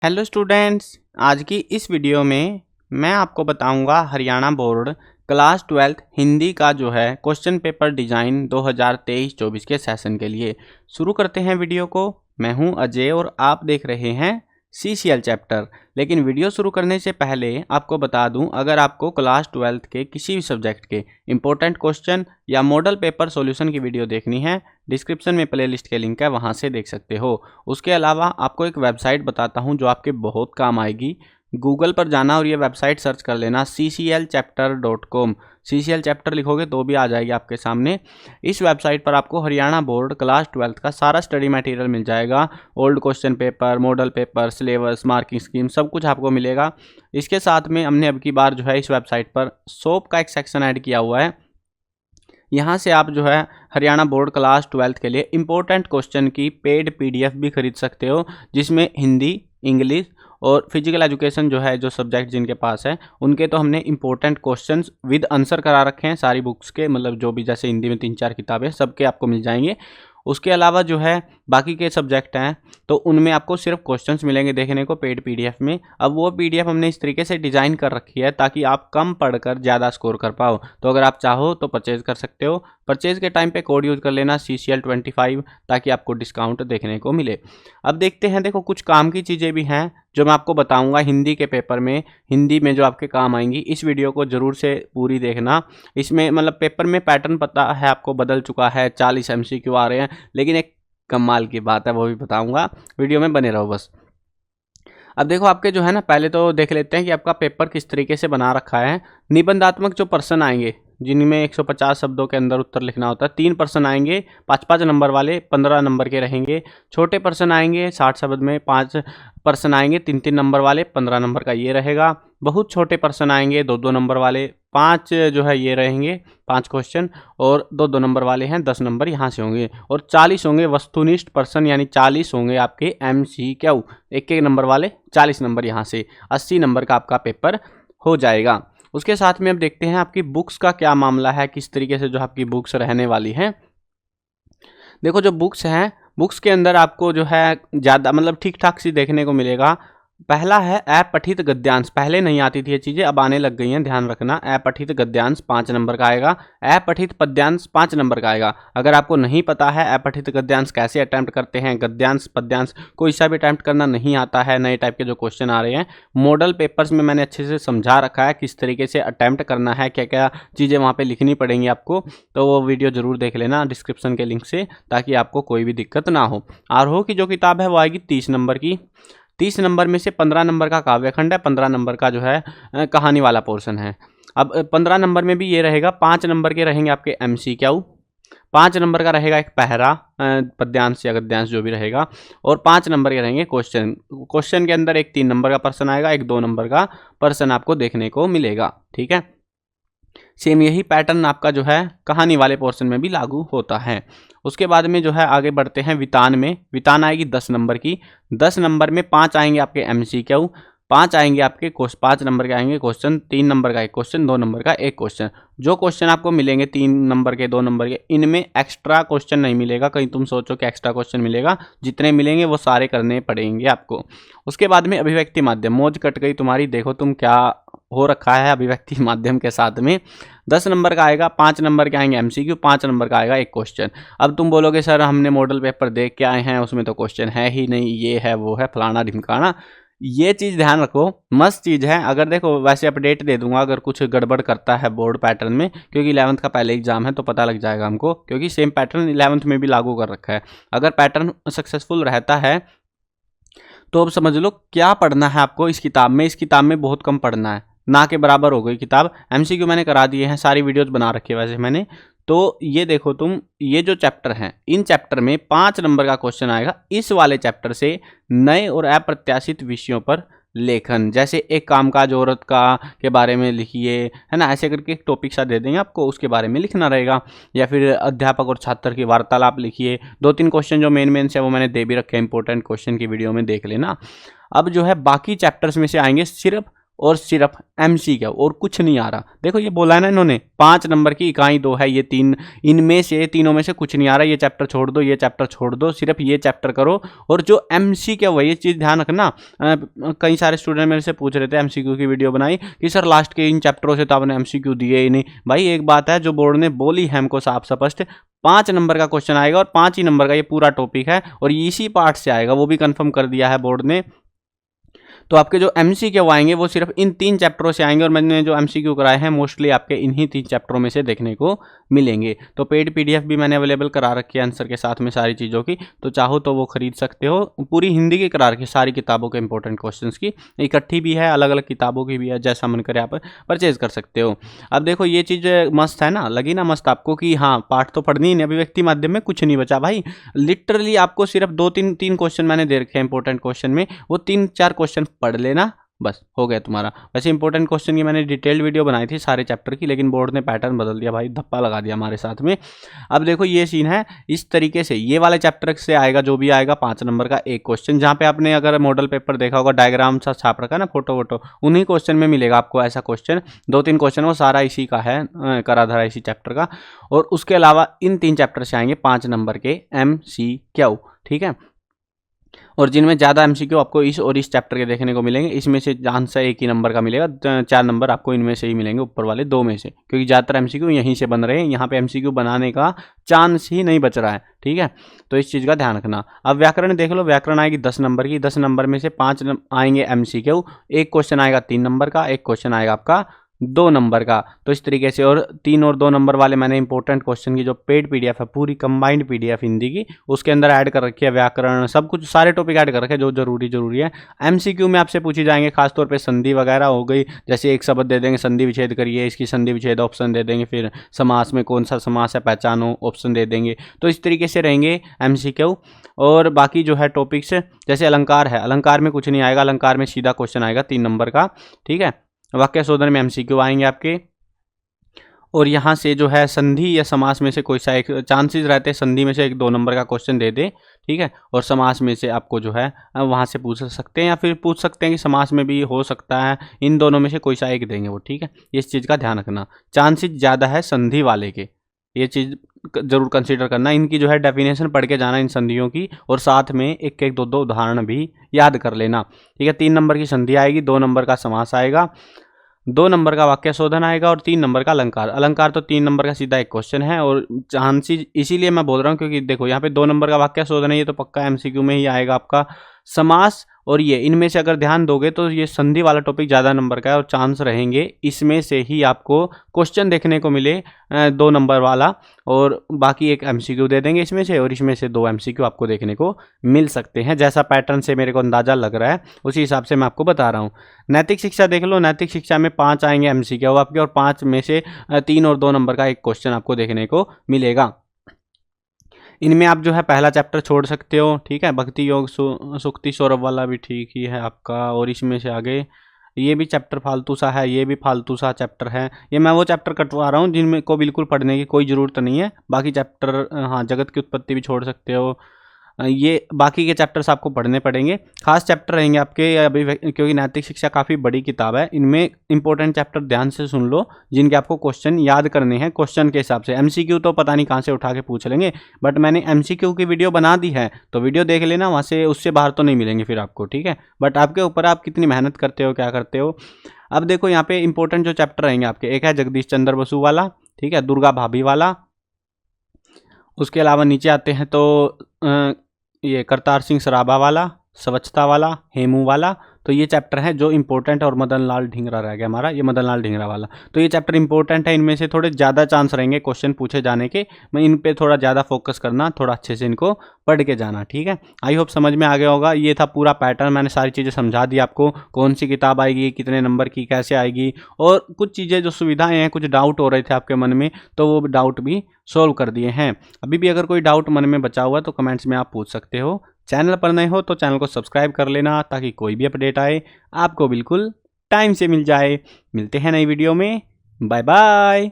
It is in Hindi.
हेलो स्टूडेंट्स, आज की इस वीडियो में मैं आपको बताऊंगा Haryana board class 12th Hindi का जो है क्वेश्चन पेपर डिज़ाइन 2023-24 के सेशन के लिए। शुरू करते हैं वीडियो को। मैं हूं अजय और आप देख रहे हैं CCL चैप्टर। लेकिन वीडियो शुरू करने से पहले आपको बता दूं, अगर आपको क्लास 12th के किसी भी सब्जेक्ट के इंपॉर्टेंट क्वेश्चन या मॉडल पेपर सॉल्यूशन की वीडियो देखनी है, डिस्क्रिप्शन में प्लेलिस्ट के लिंक है, वहां से देख सकते हो। उसके अलावा आपको एक वेबसाइट बताता हूं जो आपके बहुत काम आएगी। गूगल पर जाना और ये वेबसाइट सर्च कर लेना cclchapter.com। CCL चैप्टर लिखोगे तो भी आ जाएगी आपके सामने। इस वेबसाइट पर आपको हरियाणा बोर्ड क्लास 12th का सारा स्टडी मटेरियल मिल जाएगा। Old question paper, model paper, syllabus, marking scheme, सब कुछ आपको मिलेगा। इसके साथ में हमने अब की बार जो है इस वेबसाइट पर सोप का एक सेक्शन ऐड किया हुआ है। यहाँ से आप जो है हरियाणा बोर्ड क्लास 12th के लिए इम्पोर्टेंट क्वेश्चन की पेड PDF भी खरीद सकते हो, जिसमें हिंदी, इंग्लिश और फिजिकल एजुकेशन जो है, जो सब्जेक्ट जिनके पास है उनके तो हमने इंपॉर्टेंट क्वेश्चंस विद आंसर करा रखे हैं सारी बुक्स के, मतलब जो भी जैसे हिंदी में 3-4 किताबें सबके आपको मिल जाएंगे। उसके अलावा जो है बाकी के सब्जेक्ट हैं तो उनमें आपको सिर्फ क्वेश्चंस मिलेंगे देखने को पेड PDF में। अब वो PDF हमने इस तरीके से डिज़ाइन कर रखी है ताकि आप कम पढ़कर ज़्यादा स्कोर कर पाओ। तो अगर आप चाहो तो परचेज़ कर सकते हो। परचेज़ के टाइम पे कोड यूज़ कर लेना CCL25 ताकि आपको डिस्काउंट देखने को मिले। अब देखते हैं, देखो कुछ काम की चीज़ें भी हैं जो मैं आपको बताऊंगा हिंदी के पेपर में, हिंदी में जो आपके काम आएंगी। इस वीडियो को ज़रूर से पूरी देखना। इसमें मतलब पेपर में पैटर्न पता है आपको बदल चुका है, 40 MCQ आ रहे हैं, लेकिन एक कमाल की बात है वो भी बताऊंगा, वीडियो में बने रहो बस। अब देखो आपके जो है ना, पहले तो देख लेते हैं कि आपका पेपर किस तरीके से बना रखा है। निबंधात्मक जो प्रश्न आएंगे जिनमें 150 शब्दों के अंदर उत्तर लिखना होता है, 3 प्रश्न आएंगे 5-5 नंबर वाले, 15 नंबर के रहेंगे। छोटे प्रश्न आएंगे 60 शब्द में 5 प्रश्न आएंगे 3-3 नंबर वाले, 15 नंबर का ये रहेगा। बहुत छोटे प्रश्न आएंगे 2-2 नंबर वाले, 5 जो है ये रहेंगे 5 क्वेश्चन, और 2-2 नंबर वाले हैं 10 नंबर यहाँ से होंगे, और 40 होंगे वस्तुनिष्ठ प्रश्न, यानी 40 होंगे आपके MCQ, एक एक नंबर वाले 40 नंबर यहाँ से, 80 नंबर का आपका पेपर हो जाएगा। उसके साथ में अब देखते हैं आपकी बुक्स का क्या मामला है, किस तरीके से जो आपकी बुक्स रहने वाली हैं। देखो जो बुक्स हैं, बुक्स के अंदर आपको जो है ज़्यादा मतलब ठीक ठाक सी देखने को मिलेगा। पहला है अपठित गद्यांश। पहले नहीं आती थी ये चीज़ें, अब आने लग गई हैं, ध्यान रखना। अपठित गद्यांश 5 नंबर का आएगा, अपठित पद्यांश 5 नंबर का आएगा। अगर आपको नहीं पता है अपठित गद्यांश कैसे अटैम्प्ट करते हैं, गद्यांश पद्यांश कोई सा भी अटैम्प्ट करना नहीं आता है, नए टाइप के जो क्वेश्चन आ रहे हैं मॉडल पेपर्स में मैंने अच्छे से समझा रखा है किस तरीके से अटैम्प्ट करना है, क्या क्या चीज़ें वहाँ पर लिखनी पड़ेंगी आपको। तो वो वीडियो ज़रूर देख लेना डिस्क्रिप्शन के लिंक से, ताकि आपको कोई भी दिक्कत ना हो। आरोह की जो किताब है वो आएगी 30 नंबर की। 30 नंबर में से 15 नंबर का काव्यखंड है, 15 नंबर का जो है कहानी वाला पोर्शन है। अब 15 नंबर में भी ये रहेगा, 5 नंबर के रहेंगे आपके MCQ, 5 नंबर का रहेगा एक पहरा पद्यांश या गद्यांश जो भी रहेगा, और 5 नंबर के रहेंगे क्वेश्चन। क्वेश्चन के अंदर एक 3 नंबर का प्रश्न आएगा, एक 2 नंबर का प्रश्न आपको देखने को मिलेगा। ठीक है, सेम यही पैटर्न आपका जो है कहानी वाले पोर्शन में भी लागू होता है। उसके बाद में जो है आगे बढ़ते हैं वितान में। वितान आएगी 10 नंबर की। 10 नंबर में 5 आएंगे आपके MCQ, 5 आएंगे आपके 5 नंबर के आएंगे क्वेश्चन, 3 नंबर का एक क्वेश्चन, 2 नंबर का एक क्वेश्चन। जो क्वेश्चन आपको मिलेंगे 3 नंबर के, 2 नंबर के, इनमें एक्स्ट्रा क्वेश्चन नहीं मिलेगा, कहीं तुम सोचो कि एक्स्ट्रा क्वेश्चन मिलेगा। जितने मिलेंगे वो सारे करने पड़ेंगे आपको। उसके बाद में अभिव्यक्ति माध्यम, मौज कट गई तुम्हारी, देखो तुम क्या हो रखा है अभिव्यक्ति माध्यम के साथ में। 10 नंबर का आएगा, 5 नंबर के आएंगे MCQ, 5 नंबर का आएगा एक क्वेश्चन। अब तुम बोलोगे सर हमने मॉडल पेपर देख के आए हैं, उसमें तो क्वेश्चन है ही नहीं, ये है वो है फलाना ढिमकाना। ये चीज़ ध्यान रखो, मस्त चीज़ है। अगर देखो वैसे अपडेट दे दूंगा अगर कुछ गड़बड़ करता है बोर्ड पैटर्न में, क्योंकि 11th का पहले एग्जाम है तो पता लग जाएगा हमको, क्योंकि सेम पैटर्न 11th में भी लागू कर रखा है। अगर पैटर्न सक्सेसफुल रहता है तो अब समझ लो क्या पढ़ना है आपको इस किताब में। इस किताब में बहुत कम पढ़ना है, ना के बराबर हो गई किताब। MCQ मैंने करा दिए हैं, सारी वीडियोस बना रखी है वैसे मैंने। तो ये देखो तुम, ये जो चैप्टर हैं इन चैप्टर में 5 नंबर का क्वेश्चन आएगा इस वाले चैप्टर से, नए और अप्रत्याशित विषयों पर लेखन। जैसे एक कामकाज औरत का के बारे में लिखिए, है ना, ऐसे करके एक टॉपिक सा दे देंगे आपको, उसके बारे में लिखना रहेगा। या फिर अध्यापक और छात्र की वार्तालाप लिखिए। 2-3 क्वेश्चन जो मेन से वो मैंने दे भी रखे हैं, इंपॉर्टेंट क्वेश्चन की वीडियो में देख लेना। अब जो है बाकी चैप्टर्स में से आएंगे सिर्फ और सिर्फ MCQ और कुछ नहीं आ रहा। देखो ये बोला है ना इन्होंने 5 नंबर की इकाई 2 है, ये 3, इनमें से तीनों में से कुछ नहीं आ रहा, ये चैप्टर छोड़ दो, ये चैप्टर छोड़ दो, सिर्फ ये चैप्टर करो। और जो MCQ है ये चीज़ ध्यान रखना। कई सारे स्टूडेंट मेरे से पूछ रहे थे MCQ की वीडियो बनाई कि सर लास्ट के इन चैप्टरों से तो आपने MCQ दिए ही नहीं। भाई एक बात है जो बोर्ड ने बोली है हमको साफ स्पष्ट, 5 नंबर का क्वेश्चन आएगा और 5 ही नंबर का ये पूरा टॉपिक है और इसी पार्ट से आएगा, वो भी कंफर्म कर दिया है बोर्ड ने। तो आपके जो MCQ आएंगे वो सिर्फ इन 3 चैप्टरों से आएंगे और मैंने जो MCQ कराए हैं मोस्टली आपके इन्हीं 3 चैप्टरों में से देखने को मिलेंगे। तो पेड PDF भी मैंने अवेलेबल करा रखी है आंसर के साथ में सारी चीज़ों की, तो चाहो तो वो खरीद सकते हो। पूरी हिंदी की करा रखी है सारी किताबों के इंपॉर्टेंट क्वेश्चंस की, इकट्ठी भी है, अलग अलग किताबों की भी है, जैसा मन करे आप परचेज कर सकते हो। अब देखो ये चीज़ मस्त है ना, लगी ना मस्त आपको कि हाँ पाठ तो पढ़नी ही नहीं, अभिव्यक्ति माध्यम में कुछ नहीं बचा भाई। लिटरली आपको सिर्फ 2-3 क्वेश्चन मैंने दे रखे हैं इंपॉर्टेंट क्वेश्चन में, वो 3-4 क्वेश्चन पढ़ लेना, बस हो गया तुम्हारा। वैसे इंपॉर्टेंट क्वेश्चन की मैंने डिटेल्ड वीडियो बनाई थी सारे चैप्टर की, लेकिन बोर्ड ने पैटर्न बदल दिया भाई, धप्पा लगा दिया हमारे साथ में। अब देखो ये सीन है इस तरीके से, ये वाले चैप्टर से आएगा जो भी आएगा 5 नंबर का एक क्वेश्चन, जहाँ पे आपने अगर मॉडल पेपर देखा होगा डायग्राम सा छाप रखा है ना, फोटो वोटो, उन्हीं क्वेश्चन में मिलेगा आपको ऐसा क्वेश्चन। 2-3 क्वेश्चन वो सारा इसी का है, करा धरा इसी चैप्टर का। और उसके अलावा इन 3 चैप्टर से आएंगे 5 नंबर के MCQ, ठीक है। और जिनमें ज़्यादा MCQ आपको इस और इस चैप्टर के देखने को मिलेंगे, इसमें से आंसर 1 ही नंबर का मिलेगा, 4 नंबर आपको इनमें से ही मिलेंगे, ऊपर वाले 2 में से, क्योंकि ज़्यादातर MCQ यहीं से बन रहे हैं, यहाँ पे MCQ बनाने का चांस ही नहीं बच रहा है, ठीक है। तो इस चीज़ का ध्यान रखना। अब व्याकरण देख लो, व्याकरण आएगी 10 नंबर की, 10 नंबर में से 5 आएंगे MCQ, एक क्वेश्चन आएगा 3 नंबर का, एक क्वेश्चन आएगा आपका 2 नंबर का। तो इस तरीके से, और 3 और 2 नंबर वाले मैंने इंपॉर्टेंट क्वेश्चन की जो पेड PDF है, पूरी कंबाइंड PDF हिंदी की, उसके अंदर ऐड कर रखी है, व्याकरण सब कुछ सारे टॉपिक ऐड कर रखे हैं जो जरूरी है। MCQ में आपसे पूछी जाएंगे खासतौर पे संधि वगैरह हो गई, जैसे एक शब्द दे देंगे संधि विच्छेद करिए, इसकी संधि विच्छेद ऑप्शन दे देंगे, फिर समास में कौन सा समास है पहचानो ऑप्शन दे देंगे। तो इस तरीके से रहेंगे MCQ। और बाकी जो है टॉपिक्स, जैसे अलंकार है, अलंकार में कुछ नहीं आएगा, अलंकार में सीधा क्वेश्चन आएगा 3 नंबर का, ठीक है। वाक्य शोधन में MCQ आएंगे आपके। और यहाँ से जो है संधि या समास में से कोई सा एक, चांसेस रहते हैं संधि में से 1-2 नंबर का क्वेश्चन दे दे, ठीक है। और समास में से आपको जो है वहाँ से पूछ सकते हैं, या फिर पूछ सकते हैं कि समास में भी हो सकता है, इन दोनों में से कोई सा एक देंगे वो, ठीक है। इस चीज़ का ध्यान रखना, चांसेस ज़्यादा है संधि वाले के, ये चीज़ जरूर कंसीडर करना। इनकी जो है डेफिनेशन पढ़ के जाना इन संधियों की, और साथ में 1-1, 2-2 उदाहरण भी याद कर लेना, ठीक है। 3 नंबर की संधि आएगी, 2 नंबर का समास आएगा, 2 नंबर का वाक्य शोधन आएगा और 3 नंबर का अलंकार। अलंकार तो 3 नंबर का सीधा एक क्वेश्चन है, और चांसेस इसीलिए मैं बोल रहा हूँ क्योंकि देखो यहाँ पे 2 नंबर का वाक्य शोधन है, ये तो पक्का MCQ में ही आएगा आपका। समास और ये, इनमें से अगर ध्यान दोगे तो ये संधि वाला टॉपिक ज़्यादा नंबर का है, और चांस रहेंगे इसमें से ही आपको क्वेश्चन देखने को मिले 2 नंबर वाला, और बाकी एक MCQ दे देंगे इसमें से, और इसमें से 2 MCQ आपको देखने को मिल सकते हैं। जैसा पैटर्न से मेरे को अंदाज़ा लग रहा है उसी हिसाब से मैं आपको बता रहा हूँ। नैतिक शिक्षा देख लो, नैतिक शिक्षा में 5 आएंगे MCQ आपके, और 5 में से 3 और 2 नंबर का एक क्वेश्चन आपको देखने को मिलेगा। इनमें आप जो है पहला चैप्टर छोड़ सकते हो, ठीक है। भक्ति योग सुक्ति सौरभ वाला भी ठीक ही है आपका, और इसमें से आगे ये भी चैप्टर फालतू सा है, ये भी फालतू सा चैप्टर है। ये मैं वो चैप्टर कटवा रहा हूँ जिनमें को बिल्कुल पढ़ने की कोई ज़रूरत नहीं है। बाकी चैप्टर, हाँ, जगत की उत्पत्ति भी छोड़ सकते हो, ये बाकी के चैप्टर्स आपको पढ़ने पड़ेंगे। खास चैप्टर रहेंगे आपके अभी, क्योंकि नैतिक शिक्षा काफ़ी बड़ी किताब है, इनमें इंपॉर्टेंट चैप्टर ध्यान से सुन लो जिनके आपको क्वेश्चन याद करने हैं क्वेश्चन के हिसाब से। MCQ तो पता नहीं कहाँ से उठा के पूछ लेंगे, बट मैंने MCQ की वीडियो बना दी है, तो वीडियो देख लेना, वहाँ से उससे बाहर तो नहीं मिलेंगे फिर आपको, ठीक है। बट आपके ऊपर आप कितनी मेहनत करते हो, क्या करते हो। अब देखो यहाँ पे इंपॉर्टेंट जो चैप्टर रहेंगे आपके, एक है जगदीश चंद्र बसु वाला, ठीक है, दुर्गा भाभी वाला। उसके अलावा नीचे आते हैं तो ये करतार सिंह सराभा वाला, स्वच्छता वाला, हेमू वाला। तो ये चैप्टर है जो इंपॉर्टेंट, और मदन लाल ढींगरा रह गया हमारा, ये मदन लाल ढींगरा वाला। तो ये चैप्टर इंपॉर्टेंट है, इनमें से थोड़े ज़्यादा चांस रहेंगे क्वेश्चन पूछे जाने के। मैं इन पे थोड़ा ज़्यादा फोकस करना, थोड़ा अच्छे से इनको पढ़ के जाना, ठीक है। आई होप समझ में आ गया होगा। ये था पूरा पैटर्न, मैंने सारी चीज़ें समझा दी आपको, कौन सी किताब आएगी, कितने नंबर की, कैसे आएगी, और कुछ चीज़ें जो सुविधाएँ हैं, कुछ डाउट हो रहे थे आपके मन में, तो वो डाउट भी सोल्व कर दिए हैं। अभी भी अगर कोई डाउट मन में बचा हुआ है तो कमेंट्स में आप पूछ सकते हो। चैनल पर नए हो तो चैनल को सब्सक्राइब कर लेना, ताकि कोई भी अपडेट आए आपको बिल्कुल टाइम से मिल जाए। मिलते हैं नई वीडियो में, बाय बाय।